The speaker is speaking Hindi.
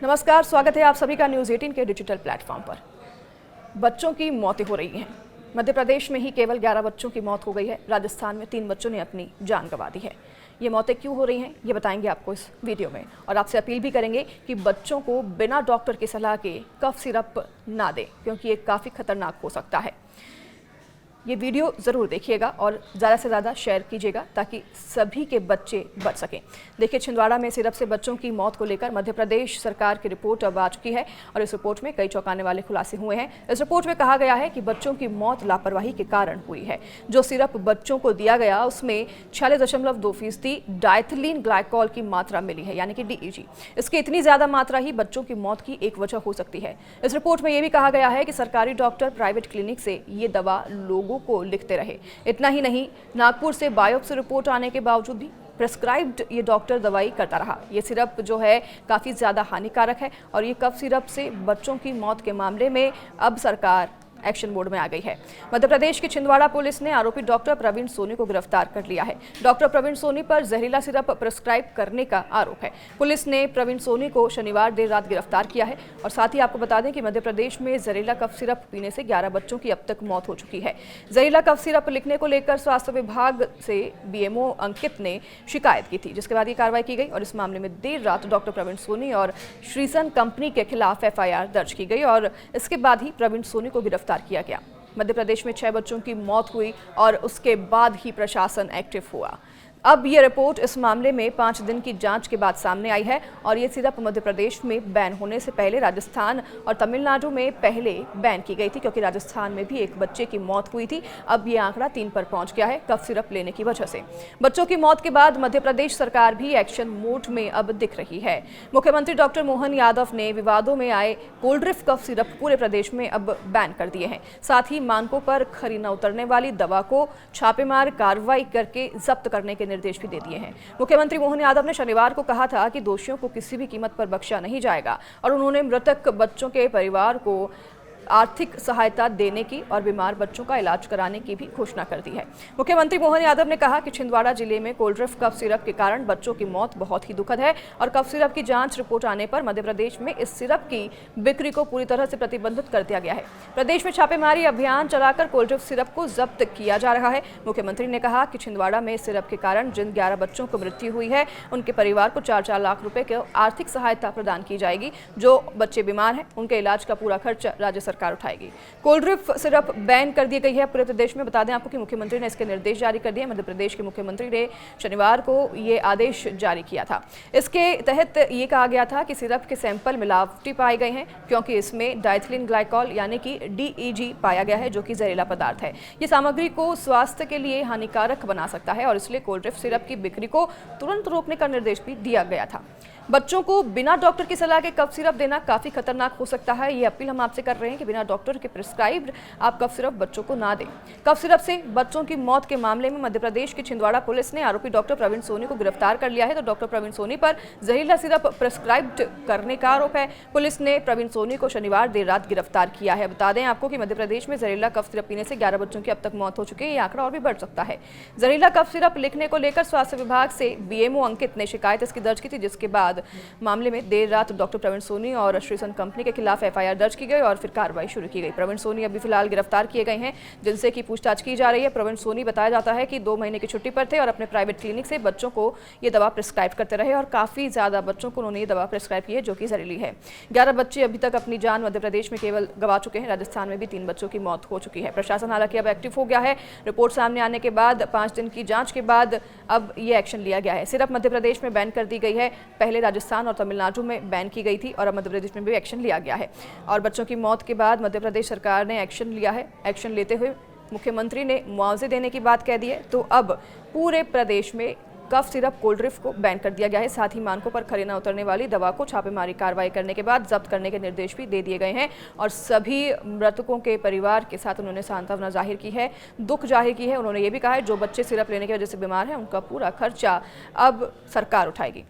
नमस्कार, स्वागत है आप सभी का न्यूज़ 18 के डिजिटल प्लेटफॉर्म पर। बच्चों की मौतें हो रही हैं। मध्य प्रदेश में ही केवल 11 बच्चों की मौत हो गई है। राजस्थान में 3 बच्चों ने अपनी जान गंवा दी है। ये मौतें क्यों हो रही हैं, ये बताएंगे आपको इस वीडियो में। और आपसे अपील भी करेंगे कि बच्चों को बिना डॉक्टर की सलाह के कफ सिरप ना दें, क्योंकि ये काफ़ी खतरनाक हो सकता है। ये वीडियो ज़रूर देखिएगा और ज़्यादा से ज़्यादा शेयर कीजिएगा ताकि सभी के बच्चे बच सकें। देखिए, छिंदवाड़ा में सिरप से बच्चों की मौत को लेकर मध्य प्रदेश सरकार की रिपोर्ट अब आ चुकी है और इस रिपोर्ट में कई चौंकाने वाले खुलासे हुए हैं। इस रिपोर्ट में कहा गया है कि बच्चों की मौत लापरवाही के कारण हुई है। जो सिरप बच्चों को दिया गया उसमें 46.2% डाइथिलीन ग्लाइकॉल की मात्रा मिली है, यानी कि DEG। इसकी इतनी ज़्यादा मात्रा ही बच्चों की मौत की एक वजह हो सकती है। इस रिपोर्ट में यह भी कहा गया है कि सरकारी डॉक्टर प्राइवेट क्लिनिक से ये दवा लोगों को लिखते रहे। इतना ही नहीं, नागपुर से बायोप्सी रिपोर्ट आने के बावजूद भी प्रेस्क्राइब्ड ये डॉक्टर दवाई करता रहा। ये सिरप जो है काफ़ी ज़्यादा हानिकारक है और ये कफ सिरप से बच्चों की मौत के मामले में अब सरकार एक्शन मोड में आ गई है। मध्य प्रदेश की छिंदवाड़ा पुलिस ने आरोपी डॉक्टर प्रवीण सोनी को गिरफ्तार कर लिया है। डॉक्टर प्रवीण सोनी पर जहरीला सिरप प्रेस्क्राइब करने का आरोप है। पुलिस ने प्रवीण सोनी को शनिवार देर रात गिरफ्तार किया है। और साथ ही आपको बता दें कि मध्य प्रदेश में जहरीला कफ सिरप पीने से 11 बच्चों की अब तक मौत हो चुकी है। जहरीला कफ सिरप लिखने को लेकर स्वास्थ्य विभाग से BMO अंकित ने शिकायत की थी, जिसके बाद ये कार्रवाई की गई और इस मामले में देर रात डॉक्टर प्रवीण सोनी और श्रीसन कंपनी के खिलाफ FIR दर्ज की गई और इसके बाद ही प्रवीण सोनी को गिरफ्तार किया गया। मध्य प्रदेश में 6 बच्चों की मौत हुई और उसके बाद ही प्रशासन एक्टिव हुआ। अब ये रिपोर्ट इस मामले में 5 दिन की जांच के बाद सामने आई है और ये सिरप मध्य प्रदेश में बैन होने से पहले राजस्थान और तमिलनाडु में पहले बैन की गई थी, क्योंकि राजस्थान में भी एक बच्चे की मौत हुई थी। अब ये आंकड़ा 3 पर पहुंच गया है कफ सिरप लेने की वजह से। बच्चों की मौत के बाद मध्य प्रदेश सरकार भी एक्शन मोड में अब दिख रही है। मुख्यमंत्री डॉक्टर मोहन यादव ने विवादों में आए कोल्ड ड्रिफ्ट कफ सिरप पूरे प्रदेश में अब बैन कर दिए हैं। साथ ही मानकों पर खरी न उतरने वाली दवा को छापेमार कार्रवाई करके जब्त करने के निर्देश भी दे दिए हैं। मुख्यमंत्री मोहन यादव ने शनिवार को कहा था कि दोषियों को किसी भी कीमत पर बख्शा नहीं जाएगा और उन्होंने मृतक बच्चों के परिवार को आर्थिक सहायता देने की और बीमार बच्चों का इलाज कराने की भी घोषणा कर दी है। मुख्यमंत्री मोहन यादव ने कहा कि छिंदवाड़ा जिले में कोल्ड ड्रिफ्ट कफ सिरप के कारण बच्चों की मौत बहुत ही दुखद है और कफ सिरप की जांच रिपोर्ट आने पर मध्य प्रदेश में इस सिरप की बिक्री को पूरी तरह से प्रतिबंधित कर दिया गया है। प्रदेश में छापेमारी अभियान चलाकर कोल्ड ड्रिफ्ट सिरप को जब्त किया जा रहा है। मुख्यमंत्री ने कहा कि छिंदवाड़ा में इस सिरप के कारण जिन 11 बच्चों को मृत्यु हुई है उनके परिवार को 4-4 लाख रुपए की आर्थिक सहायता प्रदान की जाएगी। जो बच्चे बीमार हैं उनके इलाज का पूरा खर्च राज्य सरकार उठाएगी। कोल्ड ड्रिफ्ट सिरप बैन कर दी गई है पूरे प्रदेश में। बता दें आपको कि मुख्यमंत्री ने इसके निर्देश जारी कर दिए। मध्य प्रदेश के मुख्यमंत्री ने शनिवार को ये आदेश जारी किया था। इसके तहत ये कहा गया था कि सिरप के सैंपल मिलावटी पाए गए हैं, क्योंकि इसमें डाइथिलीन ग्लाइकॉल यानी कि DEG पाया गया है, जो कि जहरीला पदार्थ है। ये सामग्री को स्वास्थ्य के लिए हानिकारक बना सकता है और इसलिए कोल्ड ड्रिफ्ट सिरप की बिक्री को तुरंत रोकने का निर्देश भी दिया गया था। बच्चों को बिना डॉक्टर की सलाह के कफ सिरप देना काफ़ी खतरनाक हो सकता है। ये अपील हम आपसे कर रहे हैं कि बिना डॉक्टर के प्रिस्क्राइब्ड आप कफ सिरप बच्चों को ना दें। कफ सिरप से बच्चों की मौत के मामले में मध्य प्रदेश की छिंदवाड़ा पुलिस ने आरोपी डॉक्टर प्रवीण सोनी को गिरफ्तार कर लिया है। तो डॉक्टर प्रवीण सोनी पर जहरीला सिरप प्रिस्क्राइब्ड करने का आरोप है। पुलिस ने प्रवीण सोनी को शनिवार देर रात गिरफ्तार किया है। बता दें आपको कि मध्य प्रदेश में जहरीला कफ सिरप पीने से 11 बच्चों की अब तक मौत हो चुकी है। ये आंकड़ा और भी बढ़ सकता है। जहरीला कफ सिरप लिखने को लेकर स्वास्थ्य विभाग से BMO अंकित ने शिकायत इसकी दर्ज की थी, जिसके बाद मामले में देर रात डॉक्टर प्रवीण सोनी और श्रीसन कंपनी के खिलाफ FIR दर्ज की गई और फिर कार्रवाई शुरू की गई। प्रवीण सोनी अभी फिलहाल गिरफ्तार किए गए हैं, जिनसे की पूछताछ की जा रही है। प्रवीण सोनी बताया जाता है कि 2 महीने की छुट्टी पर थे और अपने प्राइवेट क्लिनिक से बच्चों को ये दवा प्रिस्क्राइब करते रहे और काफ़ी ज़्यादा बच्चों को उन्होंने ये दवा प्रिस्क्राइब की है, जो कि जहरीली है। 11 बच्चे अभी तक अपनी जान मध्य प्रदेश में केवल गंवा चुके हैं। राजस्थान में भी 3 बच्चों की मौत हो चुकी है। प्रशासन हालांकि अब एक्टिव हो गया है। रिपोर्ट सामने आने के बाद 5 दिन की जाँच के बाद अब ये एक्शन लिया गया है। सिरप मध्य प्रदेश में बैन कर दी गई है। पहले राजस्थान और तमिलनाडु में बैन की गई थी और अब मध्य प्रदेश में भी एक्शन लिया गया है। और बच्चों की मौत के बाद मध्य प्रदेश सरकार ने एक्शन लिया है। एक्शन लेते हुए मुख्यमंत्री ने मुआवजे देने की बात कह दी है। तो अब पूरे प्रदेश में कफ सिरप कोल्ड ड्रिफ्ट को बैन कर दिया गया है। साथ ही मानकों पर खरी न उतरने वाली दवा को छापेमारी कार्रवाई करने के बाद जब्त करने के निर्देश भी दे दिए गए हैं और सभी मृतकों के परिवार के साथ उन्होंने सांत्वना जाहिर की है, दुख जाहिर की है। उन्होंने ये भी कहा है जो बच्चे सिरप लेने की वजह से बीमार हैं उनका पूरा खर्चा अब सरकार उठाएगी।